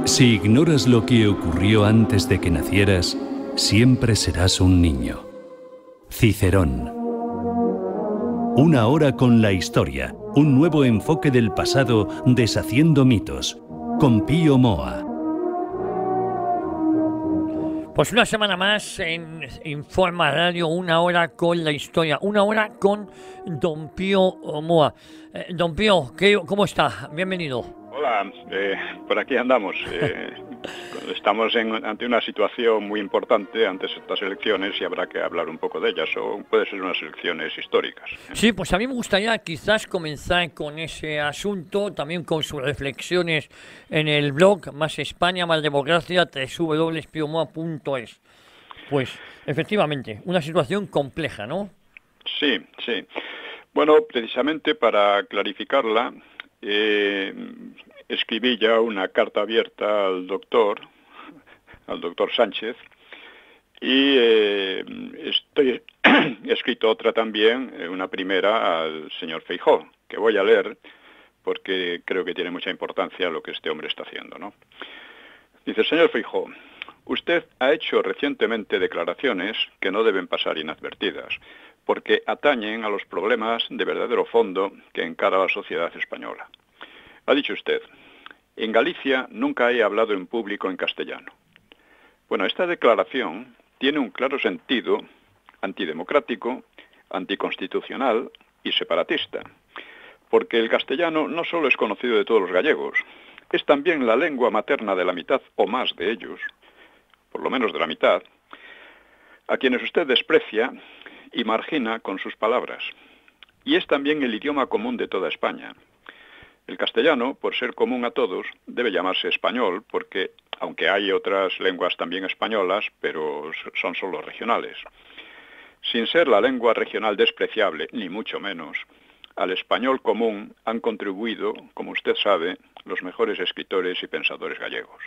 Si ignoras lo que ocurrió antes de que nacieras, siempre serás un niño. Cicerón. Una hora con la historia, un nuevo enfoque del pasado deshaciendo mitos, con Pío Moa. Pues una semana más en Informa Radio, una hora con la historia, una hora con don Pío Moa. Don Pío, ¿cómo está? Bienvenido. Hola, por aquí andamos. Estamos ante una situación muy importante ante estas elecciones y habrá que hablar un poco de ellas, o puede ser unas elecciones históricas. Sí, pues a mí me gustaría quizás comenzar con ese asunto, también con sus reflexiones en el blog Más España, Más Democracia, www.piomoa.es. Pues efectivamente, una situación compleja, ¿no? Sí. Bueno, precisamente para clarificarla, escribí ya una carta abierta al doctor Sánchez, y he escrito otra también, una primera al señor Feijóo, que voy a leer porque creo que tiene mucha importancia lo que este hombre está haciendo, ¿no? Dice: señor Feijóo, usted ha hecho recientemente declaraciones que no deben pasar inadvertidas, porque atañen a los problemas de verdadero fondo que encara la sociedad española. Ha dicho usted: en Galicia nunca he hablado en público en castellano. Bueno, esta declaración tiene un claro sentido antidemocrático, anticonstitucional y separatista, porque el castellano no solo es conocido de todos los gallegos, es también la lengua materna de la mitad o más de ellos, por lo menos de la mitad, a quienes usted desprecia y margina con sus palabras. Y es también el idioma común de toda España. El castellano, por ser común a todos, debe llamarse español porque, aunque hay otras lenguas también españolas, pero son solo regionales. Sin ser la lengua regional despreciable, ni mucho menos, al español común han contribuido, como usted sabe, los mejores escritores y pensadores gallegos,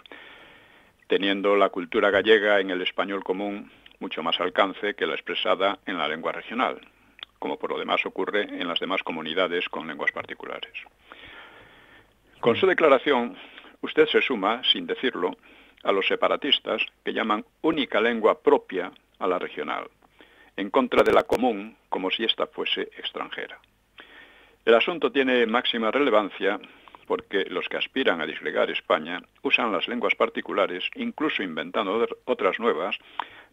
teniendo la cultura gallega en el español común mucho más alcance que la expresada en la lengua regional, como por lo demás ocurre en las demás comunidades con lenguas particulares. Con su declaración, usted se suma, sin decirlo, a los separatistas que llaman única lengua propia a la regional, en contra de la común, como si ésta fuese extranjera. El asunto tiene máxima relevancia porque los que aspiran a disgregar España usan las lenguas particulares, incluso inventando otras nuevas,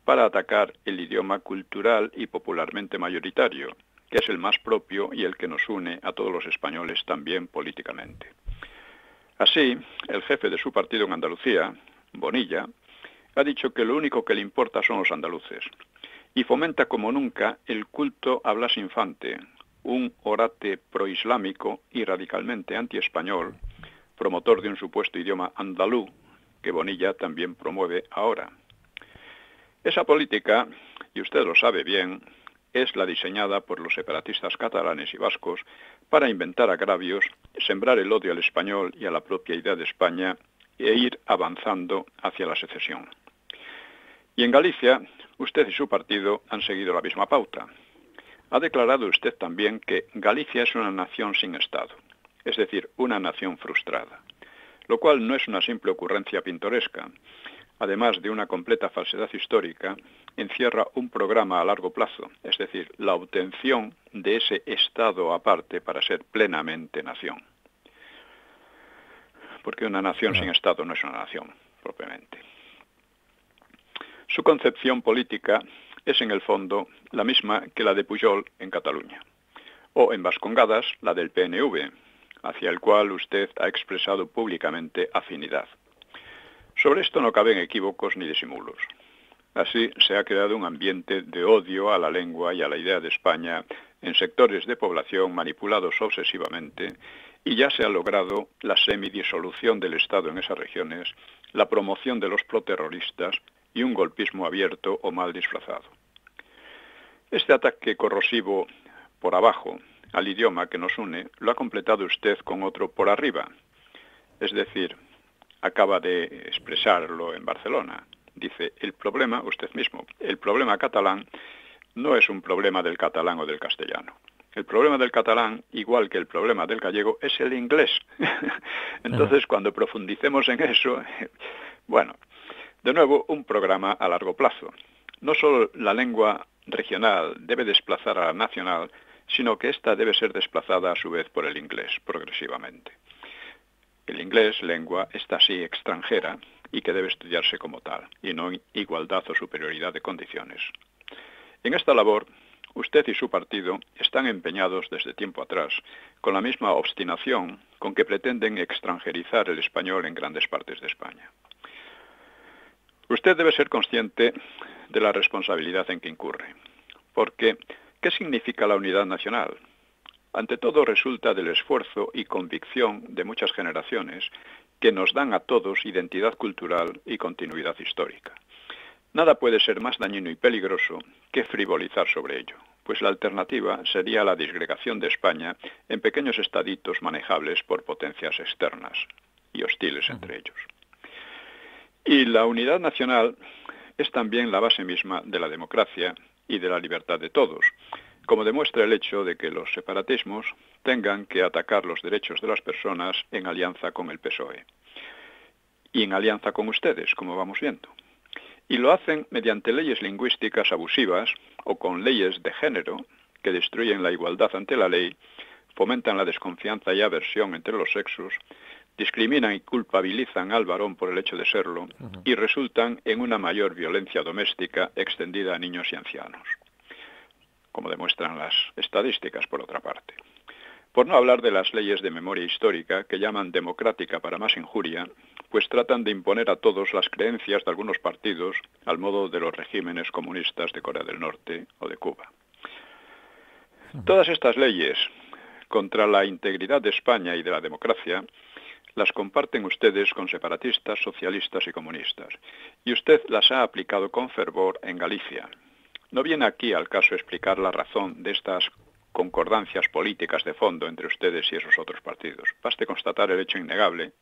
para atacar el idioma cultural y popularmente mayoritario, que es el más propio y el que nos une a todos los españoles también políticamente. Así, el jefe de su partido en Andalucía, Bonilla, ha dicho que lo único que le importa son los andaluces y fomenta como nunca el culto a Blas Infante, un orate proislámico y radicalmente antiespañol, promotor de un supuesto idioma andalú, que Bonilla también promueve ahora. Esa política, y usted lo sabe bien, es la diseñada por los separatistas catalanes y vascos para inventar agravios, sembrar el odio al español y a la propia idea de España e ir avanzando hacia la secesión. Y en Galicia, usted y su partido han seguido la misma pauta. Ha declarado usted también que Galicia es una nación sin Estado, es decir, una nación frustrada, lo cual no es una simple ocurrencia pintoresca. Además de una completa falsedad histórica, encierra un programa a largo plazo, es decir, la obtención de ese Estado aparte para ser plenamente nación. Porque una nación sin Estado no es una nación, propiamente. Su concepción política es en el fondo la misma que la de Pujol en Cataluña, o en Vascongadas la del PNV, hacia el cual usted ha expresado públicamente afinidad. Sobre esto no caben equívocos ni disimulos. Así se ha creado un ambiente de odio a la lengua y a la idea de España en sectores de población manipulados obsesivamente, y ya se ha logrado la semidisolución del Estado en esas regiones, la promoción de los proterroristas y un golpismo abierto o mal disfrazado. Este ataque corrosivo por abajo al idioma que nos une lo ha completado usted con otro por arriba, es decir, acaba de expresarlo en Barcelona. Dice, el problema catalán no es un problema del catalán o del castellano, el problema del catalán, igual que el problema del gallego, es el inglés. Entonces, cuando profundicemos en eso, bueno, de nuevo, un programa a largo plazo. No solo la lengua regional debe desplazar a la nacional, sino que ésta debe ser desplazada a su vez por el inglés, progresivamente. El inglés, lengua, está así extranjera y que debe estudiarse como tal, y no en igualdad o superioridad de condiciones. En esta labor, usted y su partido están empeñados desde tiempo atrás, con la misma obstinación con que pretenden extranjerizar el español en grandes partes de España. Usted debe ser consciente de la responsabilidad en que incurre, porque ¿qué significa la unidad nacional? Ante todo resulta del esfuerzo y convicción de muchas generaciones que nos dan a todos identidad cultural y continuidad histórica. Nada puede ser más dañino y peligroso que frivolizar sobre ello, pues la alternativa sería la disgregación de España en pequeños estaditos manejables por potencias externas y hostiles entre ellos. Y la unidad nacional es también la base misma de la democracia y de la libertad de todos, como demuestra el hecho de que los separatismos tengan que atacar los derechos de las personas en alianza con el PSOE y en alianza con ustedes, como vamos viendo. Y lo hacen mediante leyes lingüísticas abusivas o con leyes de género que destruyen la igualdad ante la ley, fomentan la desconfianza y aversión entre los sexos, discriminan y culpabilizan al varón por el hecho de serlo y resultan en una mayor violencia doméstica extendida a niños y ancianos, como demuestran las estadísticas, por otra parte. Por no hablar de las leyes de memoria histórica, que llaman democrática para más injuria, pues tratan de imponer a todos las creencias de algunos partidos al modo de los regímenes comunistas de Corea del Norte o de Cuba. Todas estas leyes contra la integridad de España y de la democracia las comparten ustedes con separatistas, socialistas y comunistas, y usted las ha aplicado con fervor en Galicia. No viene aquí al caso explicar la razón de estas concordancias políticas de fondo entre ustedes y esos otros partidos. Baste constatar el hecho innegable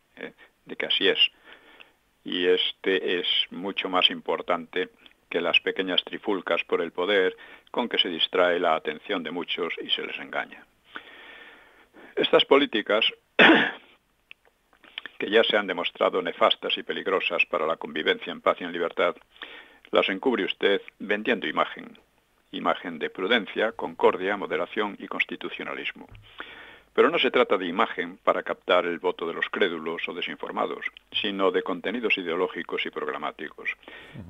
de que así es. Y este es mucho más importante que las pequeñas trifulcas por el poder con que se distrae la atención de muchos y se les engaña. Estas políticas, que ya se han demostrado nefastas y peligrosas para la convivencia en paz y en libertad, las encubre usted vendiendo imagen de prudencia, concordia, moderación y constitucionalismo. Pero no se trata de imagen para captar el voto de los crédulos o desinformados, sino de contenidos ideológicos y programáticos.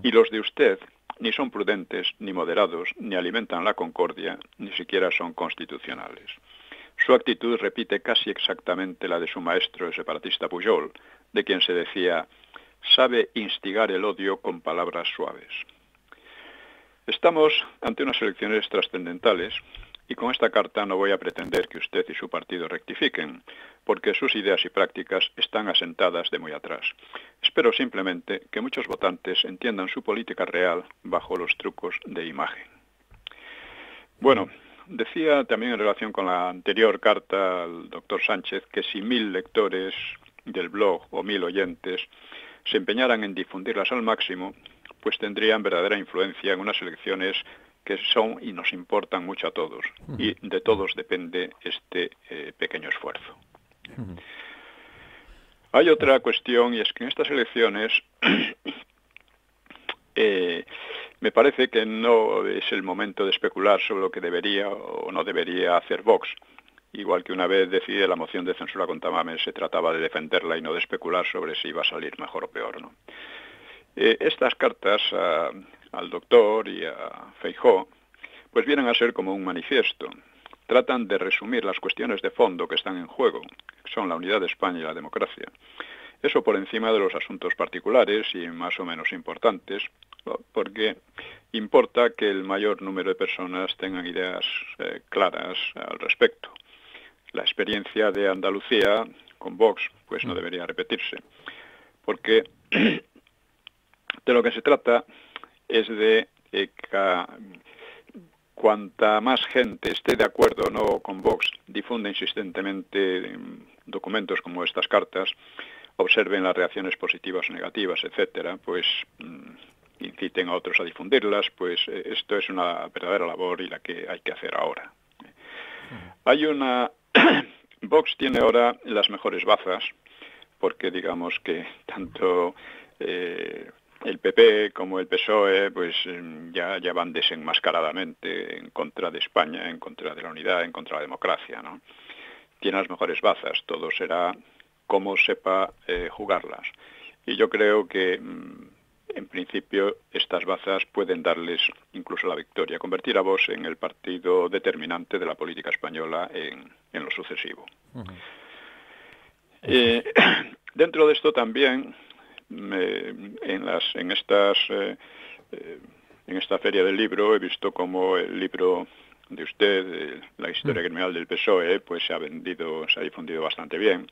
Y los de usted ni son prudentes, ni moderados, ni alimentan la concordia, ni siquiera son constitucionales. Su actitud repite casi exactamente la de su maestro, el separatista Pujol, de quien se decía: sabe instigar el odio con palabras suaves. Estamos ante unas elecciones trascendentales y con esta carta no voy a pretender que usted y su partido rectifiquen, porque sus ideas y prácticas están asentadas de muy atrás. Espero simplemente que muchos votantes entiendan su política real bajo los trucos de imagen. Bueno, decía también en relación con la anterior carta al doctor Sánchez que si 1000 lectores del blog o 1000 oyentes se empeñaran en difundirlas al máximo, pues tendrían verdadera influencia en unas elecciones que son y nos importan mucho a todos. Y de todos depende este pequeño esfuerzo. Hay otra cuestión, y es que en estas elecciones me parece que no es el momento de especular sobre lo que debería o no debería hacer Vox. Igual que una vez decidí la moción de censura contra Mames, se trataba de defenderla y no de especular sobre si iba a salir mejor o peor, ¿no? Estas cartas al doctor y a Feijóo pues vienen a ser como un manifiesto. Tratan de resumir las cuestiones de fondo que están en juego, que son la unidad de España y la democracia. Eso por encima de los asuntos particulares y más o menos importantes, porque importa que el mayor número de personas tengan ideas claras al respecto. La experiencia de Andalucía con Vox pues no debería repetirse, porque de lo que se trata es de que cuanta más gente esté de acuerdo o no con Vox, difunde insistentemente documentos como estas cartas, observen las reacciones positivas o negativas, etcétera, pues inciten a otros a difundirlas, pues esto es una verdadera labor y la que hay que hacer ahora. Hay una... Vox tiene ahora las mejores bazas, porque digamos que tanto el PP como el PSOE pues ya van desenmascaradamente en contra de España, en contra de la unidad, en contra de la democracia, ¿no? Tiene las mejores bazas, todo será como sepa jugarlas. Y yo creo que en principio estas bazas pueden darles incluso la victoria, convertir a Vox en el partido determinante de la política española en lo sucesivo. Dentro de esto también, en esta feria del libro he visto como el libro de usted, la historia criminal del PSOE, pues se ha difundido bastante bien.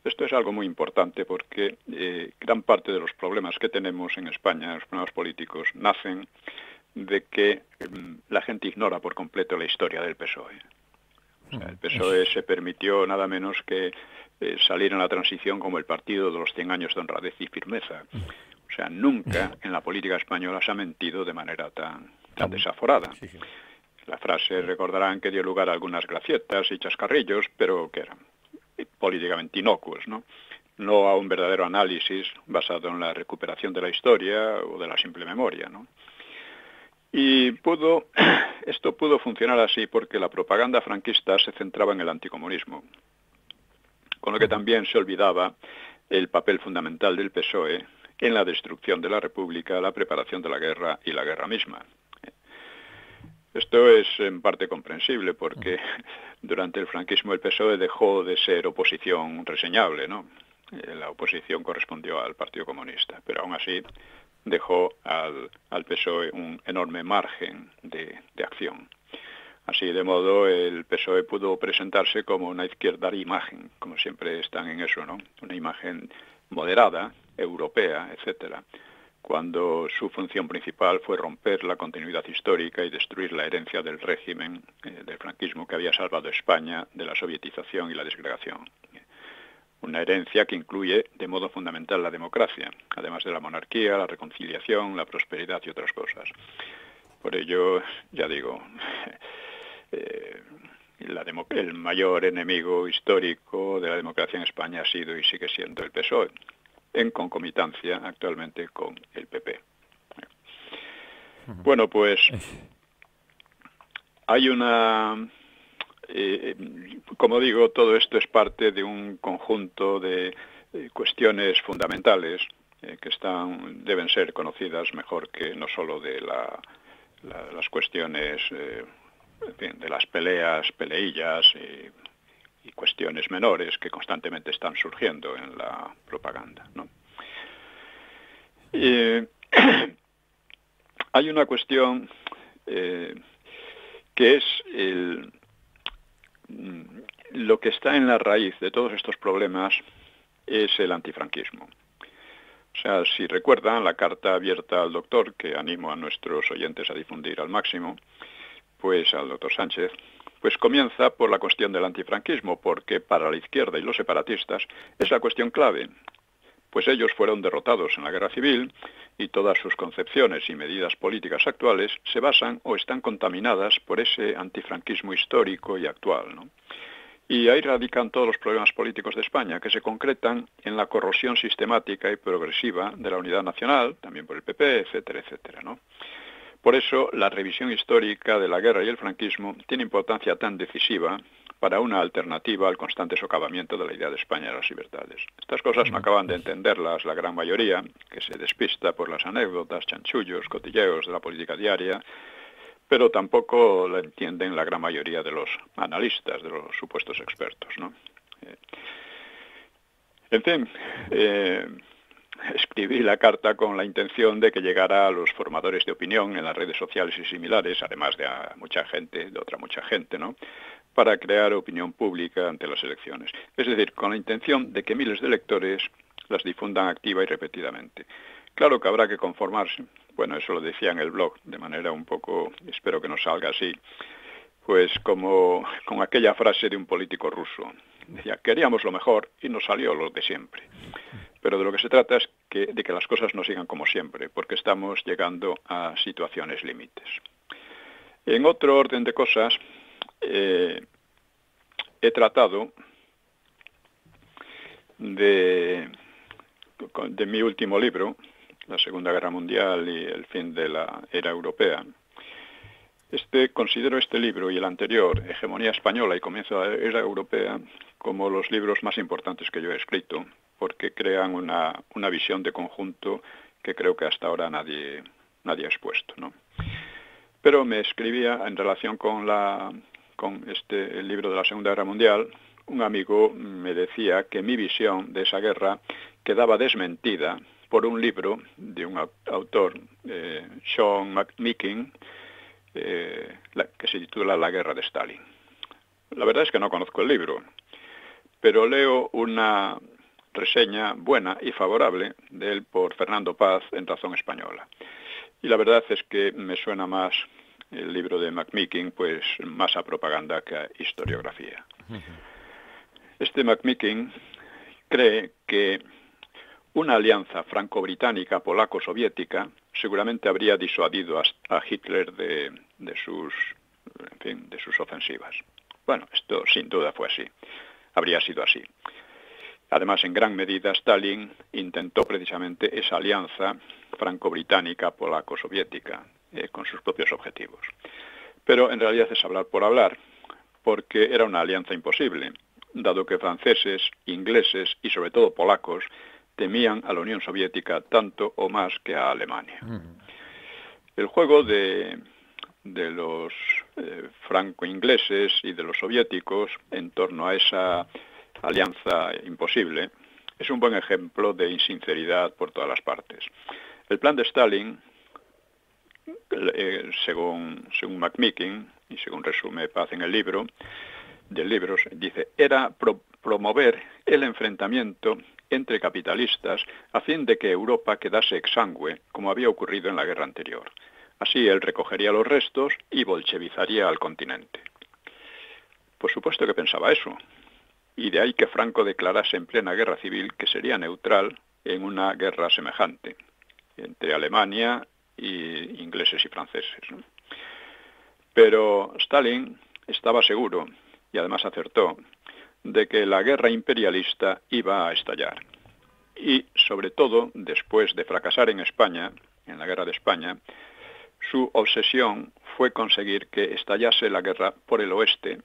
Esto es algo muy importante porque gran parte de los problemas que tenemos en España, los problemas políticos, nacen de que la gente ignora por completo la historia del PSOE. O sea, el PSOE se permitió nada menos que salir en la transición como el partido de los 100 años de honradez y firmeza. O sea, nunca en la política española se ha mentido de manera tan desaforada. La frase, recordarán que dio lugar a algunas gracietas y chascarrillos, pero que eran políticamente inocuos, ¿no? No a un verdadero análisis basado en la recuperación de la historia o de la simple memoria, ¿no? Y esto pudo funcionar así porque la propaganda franquista se centraba en el anticomunismo, con lo que también se olvidaba el papel fundamental del PSOE en la destrucción de la República, la preparación de la guerra y la guerra misma. Esto es en parte comprensible porque durante el franquismo el PSOE dejó de ser oposición reseñable, ¿no? La oposición correspondió al Partido Comunista, pero aún así dejó al PSOE un enorme margen de acción. Así de modo el PSOE pudo presentarse como una izquierda de imagen, como siempre están en eso, ¿no? Una imagen moderada, europea, etcétera, cuando su función principal fue romper la continuidad histórica y destruir la herencia del régimen del franquismo que había salvado a España de la sovietización y la desgregación. Una herencia que incluye de modo fundamental la democracia, además de la monarquía, la reconciliación, la prosperidad y otras cosas. Por ello, ya digo, el mayor enemigo histórico de la democracia en España ha sido y sigue siendo el PSOE, en concomitancia actualmente con el PP. Bueno, pues hay una... como digo, todo esto es parte de un conjunto de cuestiones fundamentales que deben ser conocidas mejor que no solo de las cuestiones en fin, de las peleillas y cuestiones menores que constantemente están surgiendo en la propaganda, ¿no? Hay una cuestión que es lo que está en la raíz de todos estos problemas es el antifranquismo. O sea, si recuerdan la carta abierta al doctor, que animo a nuestros oyentes a difundir al máximo, pues al doctor Sánchez, pues comienza por la cuestión del antifranquismo, porque para la izquierda y los separatistas es la cuestión clave, pues ellos fueron derrotados en la guerra civil y todas sus concepciones y medidas políticas actuales se basan o están contaminadas por ese antifranquismo histórico y actual, ¿no? Y ahí radican todos los problemas políticos de España, que se concretan en la corrosión sistemática y progresiva de la unidad nacional, también por el PP, etcétera, etcétera, ¿no? Por eso, la revisión histórica de la guerra y el franquismo tiene importancia tan decisiva para una alternativa al constante socavamiento de la idea de España y las libertades. Estas cosas no acaban de entenderlas la gran mayoría, que se despista por las anécdotas, chanchullos, cotilleos de la política diaria, pero tampoco la entienden la gran mayoría de los analistas, de los supuestos expertos, ¿no? En fin, escribí la carta con la intención de que llegara a los formadores de opinión en las redes sociales y similares, además de a mucha gente, ¿no?, para crear opinión pública ante las elecciones. Es decir, con la intención de que miles de lectores las difundan activa y repetidamente. Claro que habrá que conformarse, bueno, eso lo decía en el blog, de manera un poco, espero que no salga así, pues como con aquella frase de un político ruso. Decía, queríamos lo mejor y nos salió lo de siempre. Pero de lo que se trata es de que las cosas no sigan como siempre, porque estamos llegando a situaciones límites. En otro orden de cosas, he tratado de mi último libro, La Segunda Guerra Mundial y el fin de la era europea. Considero este libro y el anterior, Hegemonía Española y Comienzo de la Era Europea, como los libros más importantes que yo he escrito, porque crean una visión de conjunto que creo que hasta ahora nadie ha expuesto, ¿no? Pero me escribía en relación con el libro de la Segunda Guerra Mundial. Un amigo me decía que mi visión de esa guerra quedaba desmentida por un libro de un autor, Sean McMeekin, que se titula La Guerra de Stalin. La verdad es que no conozco el libro, pero leo una reseña buena y favorable de él por Fernando Paz en Razón Española. Y la verdad es que me suena más el libro de McMeekin, pues más a propaganda que a historiografía. McMeekin cree que una alianza franco-británica, polaco-soviética, seguramente habría disuadido a Hitler de sus ofensivas. Bueno, esto sin duda fue así, habría sido así. Además, en gran medida, Stalin intentó precisamente esa alianza franco-británica, polaco-soviética, con sus propios objetivos. Pero en realidad es hablar por hablar, porque era una alianza imposible, dado que franceses, ingleses y sobre todo polacos temían a la Unión Soviética tanto o más que a Alemania. El juego de los franco-ingleses y de los soviéticos en torno a esa alianza imposible es un buen ejemplo de insinceridad por todas las partes. El plan de Stalin, según McMeekin, y según resume Paz en el libro, dice, era promover el enfrentamiento entre capitalistas a fin de que Europa quedase exangüe, como había ocurrido en la guerra anterior. Así él recogería los restos y bolchevizaría al continente. Por supuesto que pensaba eso, y de ahí que Franco declarase en plena guerra civil que sería neutral en una guerra semejante entre Alemania y ingleses y franceses, ¿no? Pero Stalin estaba seguro, y además acertó, de que la guerra imperialista iba a estallar. Y, sobre todo, después de fracasar en España, en la guerra de España, su obsesión fue conseguir que estallase la guerra por el oeste,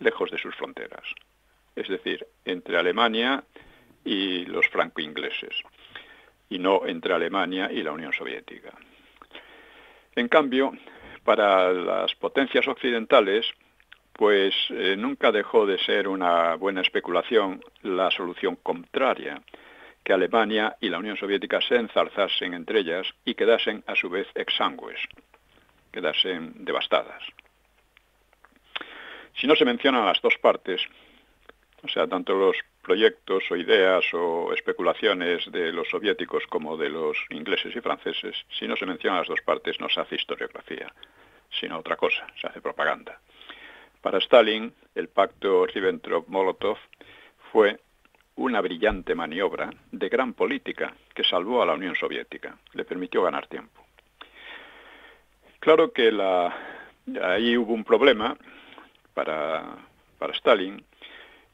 lejos de sus fronteras. Es decir, entre Alemania y los franco-ingleses, y no entre Alemania y la Unión Soviética. En cambio, para las potencias occidentales, pues nunca dejó de ser una buena especulación la solución contraria, que Alemania y la Unión Soviética se enzarzasen entre ellas y quedasen a su vez exangües, quedasen devastadas. Si no se mencionan las dos partes, o sea, tanto los proyectos o ideas o especulaciones de los soviéticos como de los ingleses y franceses, si no se mencionan las dos partes no se hace historiografía, sino otra cosa, se hace propaganda. Para Stalin, el pacto Ribbentrop-Molotov fue una brillante maniobra de gran política que salvó a la Unión Soviética, le permitió ganar tiempo. Claro que ahí hubo un problema para Stalin,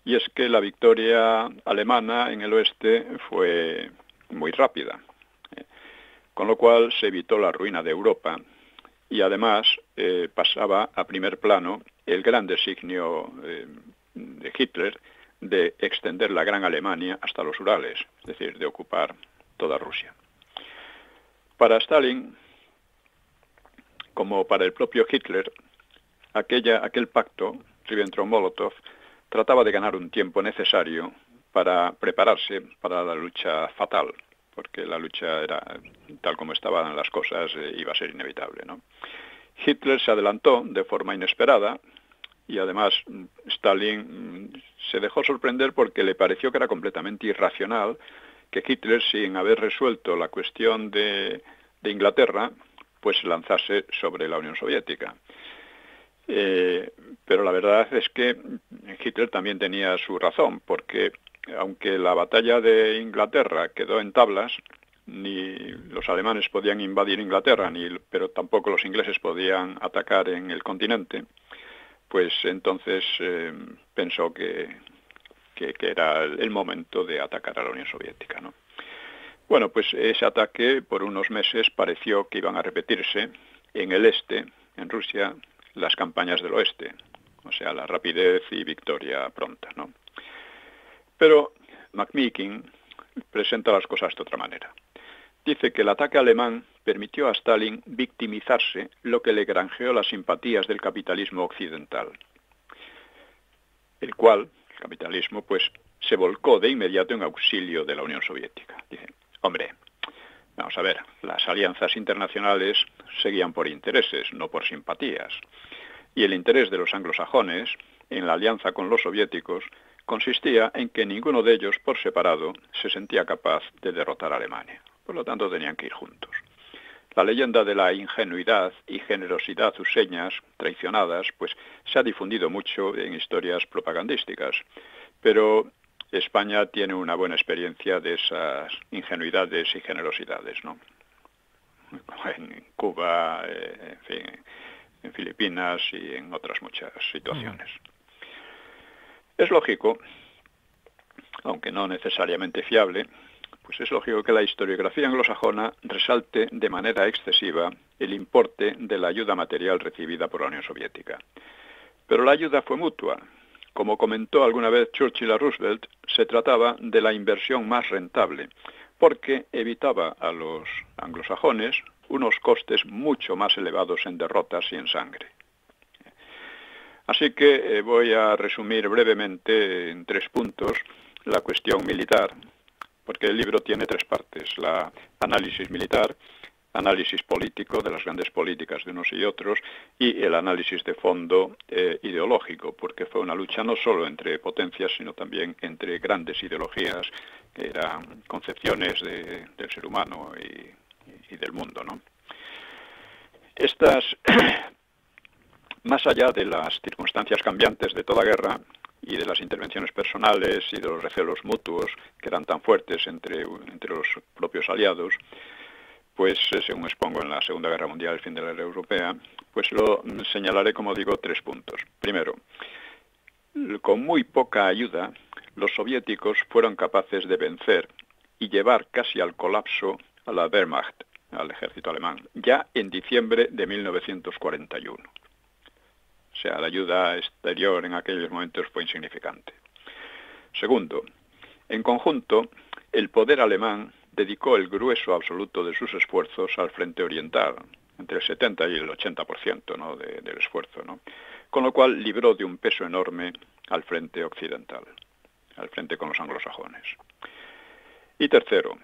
y es que la victoria alemana en el oeste fue muy rápida, con lo cual se evitó la ruina de Europa y además pasaba a primer plano el gran designio de Hitler de extender la Gran Alemania hasta los Urales, es decir, de ocupar toda Rusia. Para Stalin, como para el propio Hitler, aquel pacto, Ribbentrop-Molotov, trataba de ganar un tiempo necesario para prepararse para la lucha fatal, porque la lucha era, tal como estaban las cosas, iba a ser inevitable, ¿no? Hitler se adelantó de forma inesperada y además Stalin se dejó sorprender porque le pareció que era completamente irracional que Hitler, sin haber resuelto la cuestión de Inglaterra, pues se lanzase sobre la Unión Soviética. Pero la verdad es que Hitler también tenía su razón, porque aunque la batalla de Inglaterra quedó en tablas, ni los alemanes podían invadir Inglaterra, pero tampoco los ingleses podían atacar en el continente, pues entonces pensó que era el momento de atacar a la Unión Soviética, ¿no? Bueno, pues ese ataque por unos meses pareció que iban a repetirse en el este, en Rusia, las campañas del oeste, o sea, la rapidez y victoria pronta, ¿no? Pero McMeekin presenta las cosas de otra manera. Dice que el ataque alemán permitió a Stalin victimizarse, lo que le granjeó las simpatías del capitalismo occidental, el cual, el capitalismo, pues se volcó de inmediato en auxilio de la Unión Soviética. Dice, hombre, vamos a ver, las alianzas internacionales seguían por intereses, no por simpatías. Y el interés de los anglosajones en la alianza con los soviéticos consistía en que ninguno de ellos, por separado, se sentía capaz de derrotar a Alemania. Por lo tanto, tenían que ir juntos. La leyenda de la ingenuidad y generosidad useñas traicionadas, pues se ha difundido mucho en historias propagandísticas, pero España tiene una buena experiencia de esas ingenuidades y generosidades, ¿no? En Cuba, en fin, en Filipinas y en otras muchas situaciones. Es lógico, aunque no necesariamente fiable, pues es lógico que la historiografía anglosajona resalte de manera excesiva el importe de la ayuda material recibida por la Unión Soviética. Pero la ayuda fue mutua. Como comentó alguna vez Churchill a Roosevelt, se trataba de la inversión más rentable, porque evitaba a los anglosajones unos costes mucho más elevados en derrotas y en sangre. Así que voy a resumir brevemente en 3 puntos la cuestión militar, porque el libro tiene 3 partes: la análisis militar, análisis político de las grandes políticas de unos y otros, y el análisis de fondo ideológico, porque fue una lucha no solo entre potencias, sino también entre grandes ideologías, que eran concepciones del ser humano y del mundo, ¿no? Estas, más allá de las circunstancias cambiantes de toda guerra, y de las intervenciones personales y de los recelos mutuos que eran tan fuertes entre los propios aliados, pues según expongo en la Segunda Guerra Mundial, el fin de la era europea, pues lo señalaré, como digo, 3 puntos. Primero, con muy poca ayuda, los soviéticos fueron capaces de vencer y llevar casi al colapso a la Wehrmacht, al ejército alemán, ya en diciembre de 1941. O sea, la ayuda exterior en aquellos momentos fue insignificante. Segundo, en conjunto, el poder alemán dedicó el grueso absoluto de sus esfuerzos al frente oriental, entre el 70 y el 80%, ¿no?, del esfuerzo, ¿no?, con lo cual libró de un peso enorme al frente occidental, al frente con los anglosajones. Y tercero,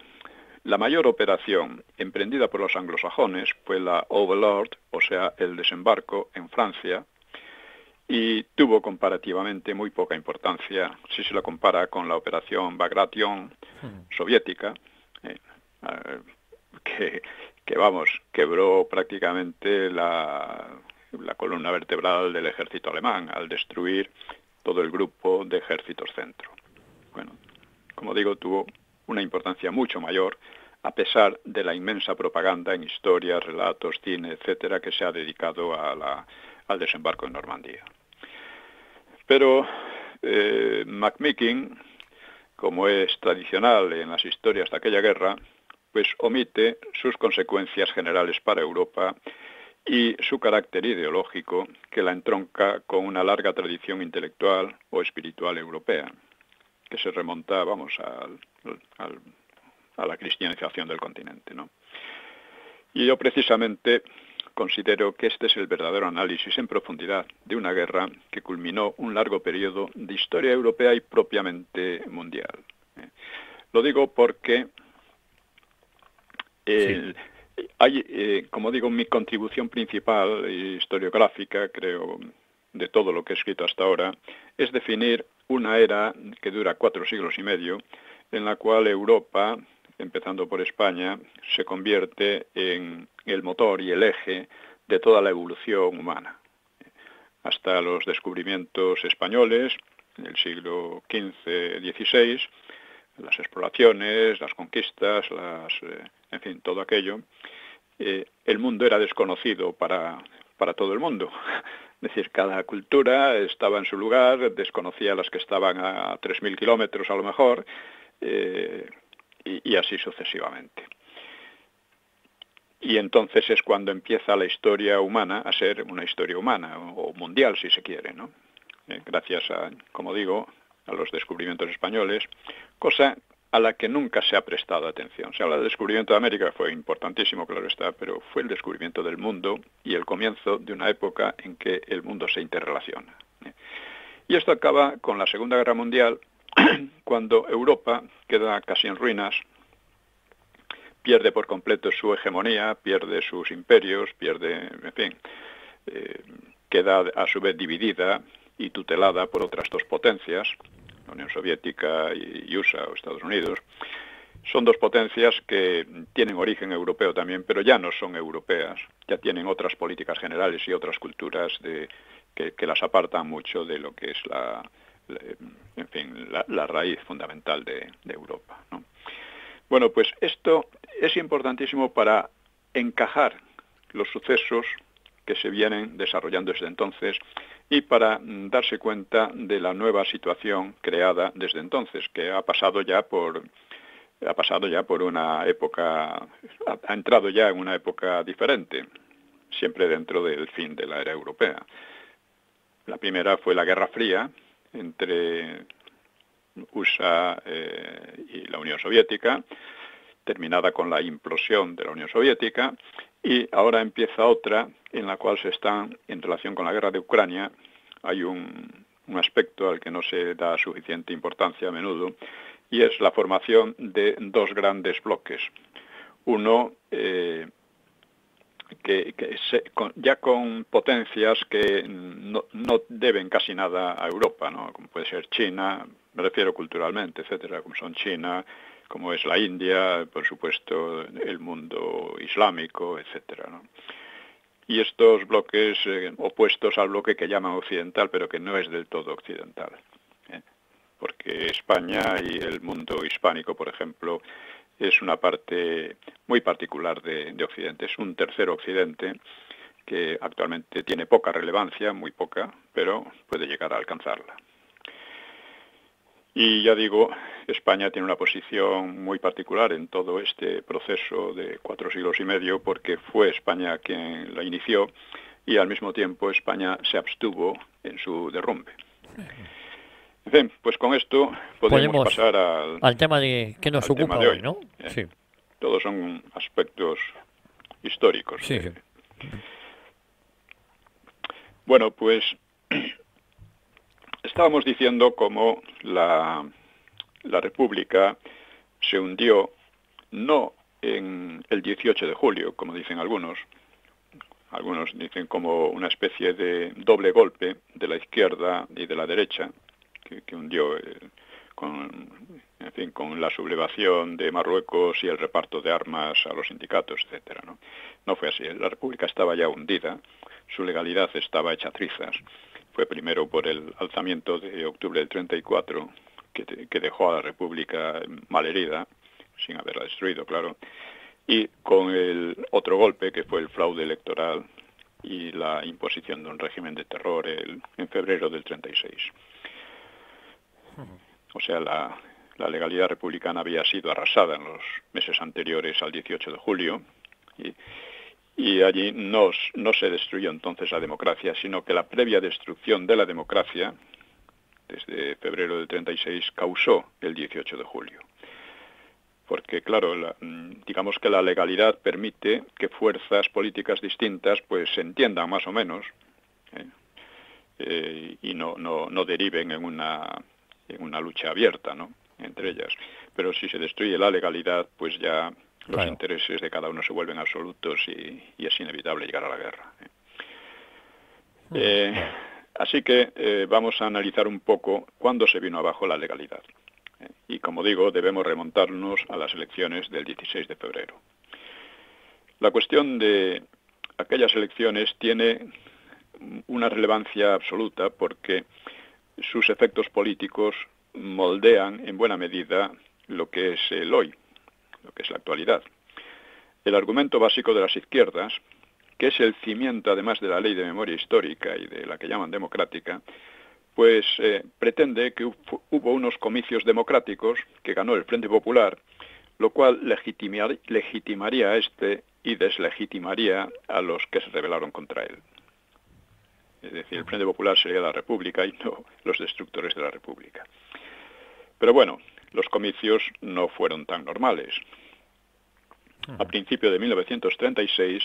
la mayor operación emprendida por los anglosajones fue la Overlord, o sea, el desembarco en Francia, y tuvo comparativamente muy poca importancia si se la compara con la operación Bagration soviética, que vamos, quebró prácticamente la columna vertebral del ejército alemán al destruir todo el grupo de ejércitos centro. Bueno, como digo, tuvo una importancia mucho mayor, a pesar de la inmensa propaganda en historias, relatos, cine, etcétera, que se ha dedicado al desembarco en Normandía. Pero McMeekin, como es tradicional en las historias de aquella guerra, pues omite sus consecuencias generales para Europa y su carácter ideológico, que la entronca con una larga tradición intelectual o espiritual europea, que se remonta, vamos, a la cristianización del continente, ¿no? Y yo precisamente considero que este es el verdadero análisis en profundidad de una guerra que culminó un largo periodo de historia europea y propiamente mundial. Lo digo porque hay, como digo, mi contribución principal historiográfica, creo, de todo lo que he escrito hasta ahora, es definir una era que dura 4 siglos y medio, en la cual Europa, empezando por España, se convierte en el motor y el eje de toda la evolución humana, hasta los descubrimientos españoles en el siglo XV-XVI, las exploraciones, las conquistas, en fin, todo aquello. El mundo era desconocido para todo el mundo. Es decir, cada cultura estaba en su lugar, desconocía a las que estaban a 3.000 kilómetros a lo mejor, y así sucesivamente. Y entonces es cuando empieza la historia humana a ser una historia humana, o mundial si se quiere, ¿no? Gracias a, como digo, a los descubrimientos españoles, cosa a la que nunca se ha prestado atención. O sea, el descubrimiento de América fue importantísimo, claro está, pero fue el descubrimiento del mundo y el comienzo de una época en que el mundo se interrelaciona. Y esto acaba con la Segunda Guerra Mundial, cuando Europa queda casi en ruinas, pierde por completo su hegemonía, pierde sus imperios, pierde, en fin, queda a su vez dividida y tutelada por otras dos potencias, la Unión Soviética y USA o Estados Unidos. Son dos potencias que tienen origen europeo también, pero ya no son europeas, ya tienen otras políticas generales y otras culturas que las apartan mucho de lo que es la raíz fundamental de Europa, ¿no? Bueno, pues esto es importantísimo para encajar los sucesos que se vienen desarrollando desde entonces y para darse cuenta de la nueva situación creada desde entonces, que ha pasado ya por una época, ha entrado ya en una época diferente, siempre dentro del fin de la era europea. La primera fue la Guerra Fría entre USA y la Unión Soviética, terminada con la implosión de la Unión Soviética, y ahora empieza otra en la cual se están, en relación con la guerra de Ucrania, hay un aspecto al que no se da suficiente importancia a menudo, y es la formación de dos grandes bloques. Uno ya con potencias que no deben casi nada a Europa, ¿no? Como puede ser China, me refiero culturalmente, etcétera, como son China, como es la India, por supuesto el mundo islámico, etcétera, ¿no? Y estos bloques opuestos al bloque que llaman occidental, pero que no es del todo occidental, porque España y el mundo hispánico, por ejemplo, es una parte muy particular de Occidente. Es un tercer Occidente que actualmente tiene poca relevancia, muy poca, pero puede llegar a alcanzarla. Y ya digo, España tiene una posición muy particular en todo este proceso de 4 siglos y medio, porque fue España quien la inició y al mismo tiempo España se abstuvo en su derrumbe. Bien, pues con esto podemos pasar al tema de que nos ocupa hoy, ¿no? Sí. Todos son aspectos históricos. Sí. Bueno, pues estábamos diciendo cómo la República se hundió no en el 18 de julio, como dicen algunos. Algunos dicen como una especie de doble golpe de la izquierda y de la derecha, que hundió con la sublevación de Marruecos y el reparto de armas a los sindicatos, etcétera, ¿no? No fue así. La República estaba ya hundida, su legalidad estaba hecha trizas. Fue primero por el alzamiento de octubre del 34, que dejó a la República malherida, sin haberla destruido, claro, y con el otro golpe, que fue el fraude electoral y la imposición de un régimen de terror en febrero del 36. O sea, la legalidad republicana había sido arrasada en los meses anteriores al 18 de julio y allí no se destruyó entonces la democracia, sino que la previa destrucción de la democracia desde febrero del 36 causó el 18 de julio. Porque, claro, digamos que la legalidad permite que fuerzas políticas distintas pues se entiendan más o menos y no deriven en una lucha abierta, ¿no?, entre ellas. Pero si se destruye la legalidad, pues ya los intereses de cada uno se vuelven absolutos y es inevitable llegar a la guerra. Así que vamos a analizar un poco cuándo se vino abajo la legalidad. Y como digo, debemos remontarnos a las elecciones del 16 de febrero. La cuestión de aquellas elecciones tiene una relevancia absoluta porque sus efectos políticos moldean en buena medida lo que es el hoy, lo que es la actualidad. El argumento básico de las izquierdas, que es el cimiento además de la ley de memoria histórica y de la que llaman democrática, pues pretende que hubo unos comicios democráticos que ganó el Frente Popular, lo cual legitimaría a este y deslegitimaría a los que se rebelaron contra él. Es decir, el Frente Popular sería la República y no los destructores de la República. Pero bueno, los comicios no fueron tan normales. A principios de 1936,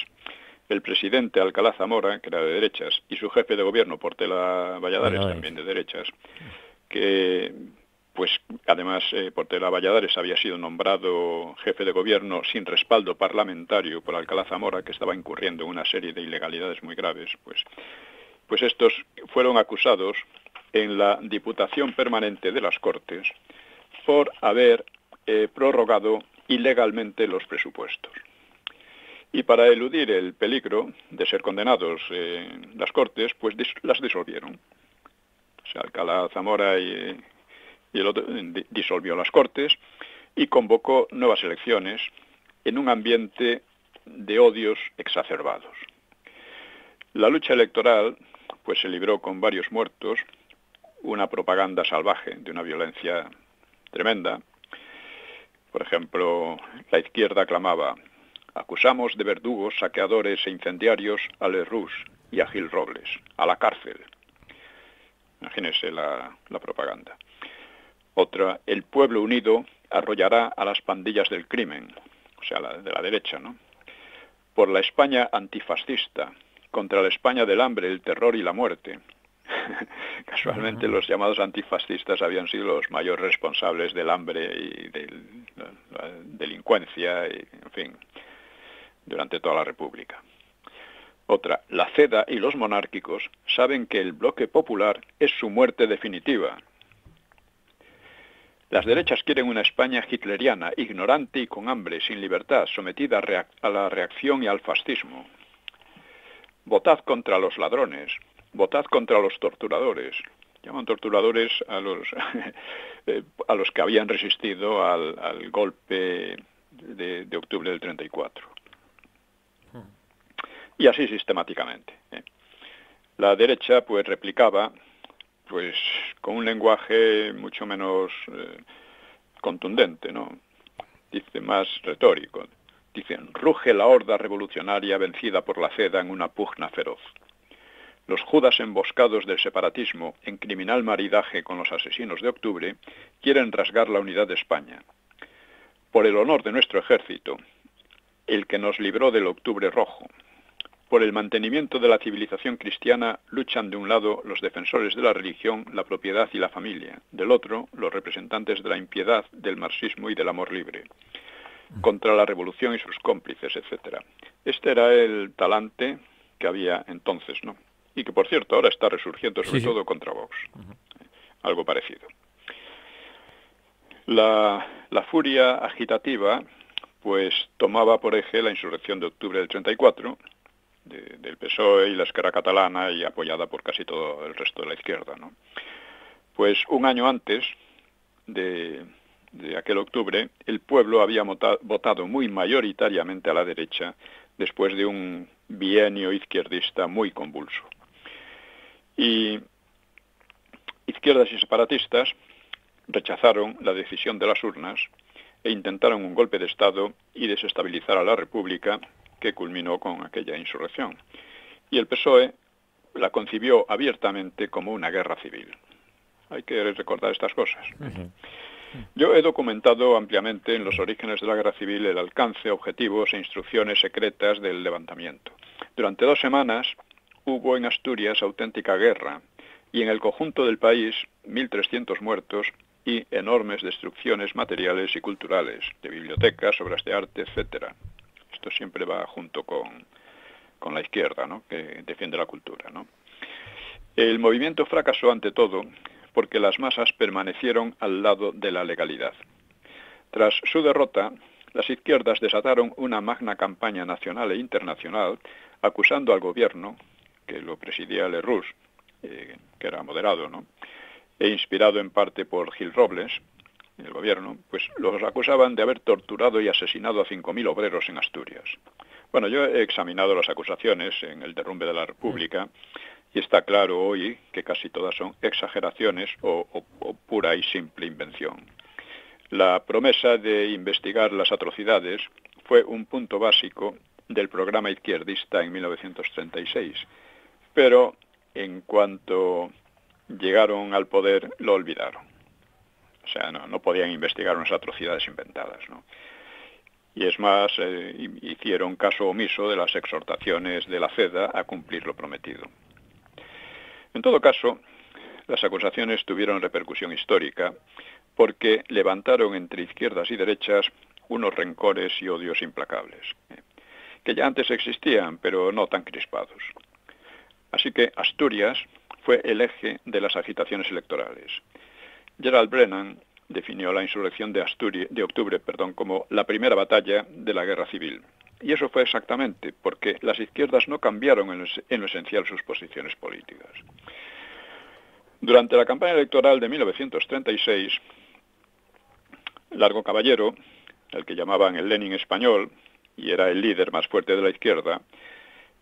el presidente Alcalá Zamora, que era de derechas, y su jefe de gobierno, Portela Valladares, también de derechas, que pues además Portela Valladares había sido nombrado jefe de gobierno sin respaldo parlamentario por Alcalá Zamora, que estaba incurriendo en una serie de ilegalidades muy graves, pues estos fueron acusados en la Diputación Permanente de las Cortes por haber prorrogado ilegalmente los presupuestos. Y para eludir el peligro de ser condenados en las Cortes, pues las disolvieron. O sea, Alcalá Zamora y el otro disolvió las Cortes y convocó nuevas elecciones en un ambiente de odios exacerbados. La lucha electoral pues se libró con varios muertos, una propaganda salvaje de una violencia tremenda. Por ejemplo, la izquierda clamaba: acusamos de verdugos, saqueadores e incendiarios a Lerroux y a Gil Robles, a la cárcel. Imagínense la propaganda. Otra: el pueblo unido arrollará a las pandillas del crimen, o sea, de la derecha, ¿no? Por la España antifascista, contra la España del hambre, el terror y la muerte. Casualmente los llamados antifascistas habían sido los mayores responsables del hambre y de la delincuencia, y, en fin, durante toda la República. Otra: la CEDA y los monárquicos saben que el bloque popular es su muerte definitiva. Las derechas quieren una España hitleriana, ignorante y con hambre, sin libertad, sometida a la reacción y al fascismo. Votad contra los ladrones, votad contra los torturadores. Llaman torturadores a los que habían resistido al golpe de octubre del 34. Y así sistemáticamente. La derecha pues replicaba pues con un lenguaje mucho menos contundente, ¿no? Dice, más retórico. Dicen: ruge la horda revolucionaria vencida por la CEDA en una pugna feroz. Los judas emboscados del separatismo, en criminal maridaje con los asesinos de octubre, quieren rasgar la unidad de España. Por el honor de nuestro ejército, el que nos libró del octubre rojo. Por el mantenimiento de la civilización cristiana luchan de un lado los defensores de la religión, la propiedad y la familia, del otro los representantes de la impiedad, del marxismo y del amor libre, contra la revolución y sus cómplices, etc. Este era el talante que había entonces, ¿no? Y que, por cierto, ahora está resurgiendo sobre todo contra Vox. Algo parecido. La furia agitativa pues tomaba por eje la insurrección de octubre del 34, del PSOE y la Esquerra Catalana, y apoyada por casi todo el resto de la izquierda, ¿no? Pues un año antes de aquel octubre, el pueblo había votado muy mayoritariamente a la derecha después de un bienio izquierdista muy convulso. Y izquierdas y separatistas rechazaron la decisión de las urnas e intentaron un golpe de Estado y desestabilizar a la República, que culminó con aquella insurrección. Y el PSOE la concibió abiertamente como una guerra civil. Hay que recordar estas cosas. Yo he documentado ampliamente en los orígenes de la guerra civil el alcance, objetivos e instrucciones secretas del levantamiento. Durante 2 semanas hubo en Asturias auténtica guerra y en el conjunto del país 1.300 muertos y enormes destrucciones materiales y culturales, de bibliotecas, obras de arte, etcétera. Esto siempre va junto con la izquierda, ¿no?, que defiende la cultura, ¿no? El movimiento fracasó ante todo porque las masas permanecieron al lado de la legalidad. Tras su derrota, las izquierdas desataron una magna campaña nacional e internacional acusando al gobierno, que lo presidía Lerroux, que era moderado, ¿no?, e inspirado en parte por Gil Robles, el gobierno, pues los acusaban de haber torturado y asesinado a 5.000 obreros en Asturias. Bueno, yo he examinado las acusaciones en el derrumbe de la República y está claro hoy que casi todas son exageraciones o pura y simple invención. La promesa de investigar las atrocidades fue un punto básico del programa izquierdista en 1936, pero en cuanto llegaron al poder lo olvidaron. O sea, no podían investigar unas atrocidades inventadas, ¿no? Y es más, hicieron caso omiso de las exhortaciones de la CEDA a cumplir lo prometido. En todo caso, las acusaciones tuvieron repercusión histórica porque levantaron entre izquierdas y derechas unos rencores y odios implacables, que ya antes existían, pero no tan crispados. Así que Asturias fue el eje de las agitaciones electorales. Gerald Brennan definió la insurrección de octubre, como la primera batalla de la guerra civil. Y eso fue exactamente porque las izquierdas no cambiaron en lo esencial sus posiciones políticas. Durante la campaña electoral de 1936, Largo Caballero, el que llamaban el Lenin español, y era el líder más fuerte de la izquierda,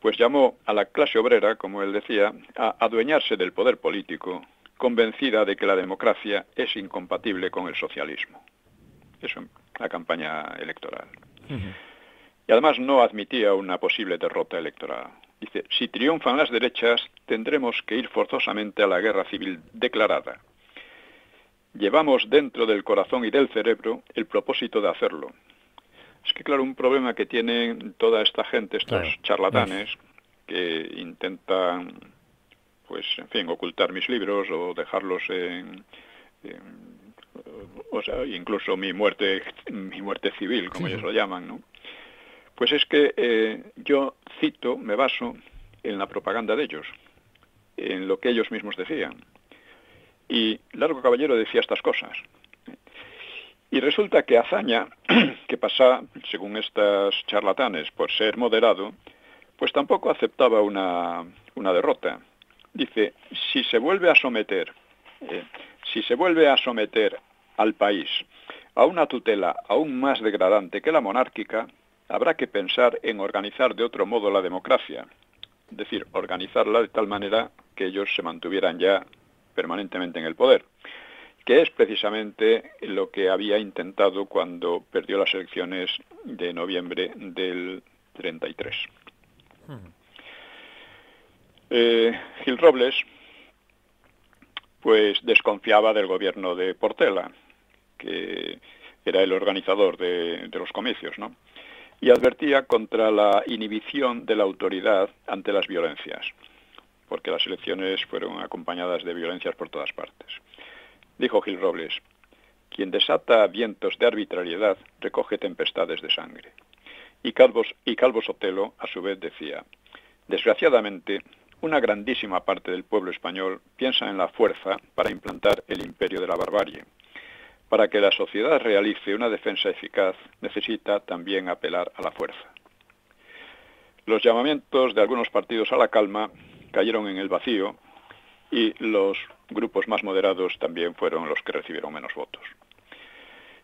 pues llamó a la clase obrera, como él decía, a adueñarse del poder político, convencida de que la democracia es incompatible con el socialismo. Eso en la campaña electoral. Y además no admitía una posible derrota electoral. Dice, si triunfan las derechas, tendremos que ir forzosamente a la guerra civil declarada. Llevamos dentro del corazón y del cerebro el propósito de hacerlo. Es que, claro, un problema que tienen toda esta gente, estos charlatanes, que intentan, pues, en fin, ocultar mis libros o dejarlos o sea, incluso mi muerte civil, como ellos lo llaman, ¿no? Pues es que yo cito, me baso en la propaganda de ellos, en lo que ellos mismos decían. Y Largo Caballero decía estas cosas. Y resulta que Azaña, que pasa, según estos charlatanes, por ser moderado, pues tampoco aceptaba una derrota. Dice, si se vuelve a someter al país a una tutela aún más degradante que la monárquica, habrá que pensar en organizar de otro modo la democracia. Es decir, organizarla de tal manera que ellos se mantuvieran ya permanentemente en el poder, que es precisamente lo que había intentado cuando perdió las elecciones de noviembre del 33. Gil Robles, pues desconfiaba del gobierno de Portela, que era el organizador de los comicios, ¿no? Y advertía contra la inhibición de la autoridad ante las violencias, porque las elecciones fueron acompañadas de violencias por todas partes. Dijo Gil Robles, quien desata vientos de arbitrariedad recoge tempestades de sangre. Y Calvo Sotelo, a su vez, decía, desgraciadamente, una grandísima parte del pueblo español piensa en la fuerza para implantar el imperio de la barbarie. Para que la sociedad realice una defensa eficaz, necesita también apelar a la fuerza. Los llamamientos de algunos partidos a la calma cayeron en el vacío y los grupos más moderados también fueron los que recibieron menos votos.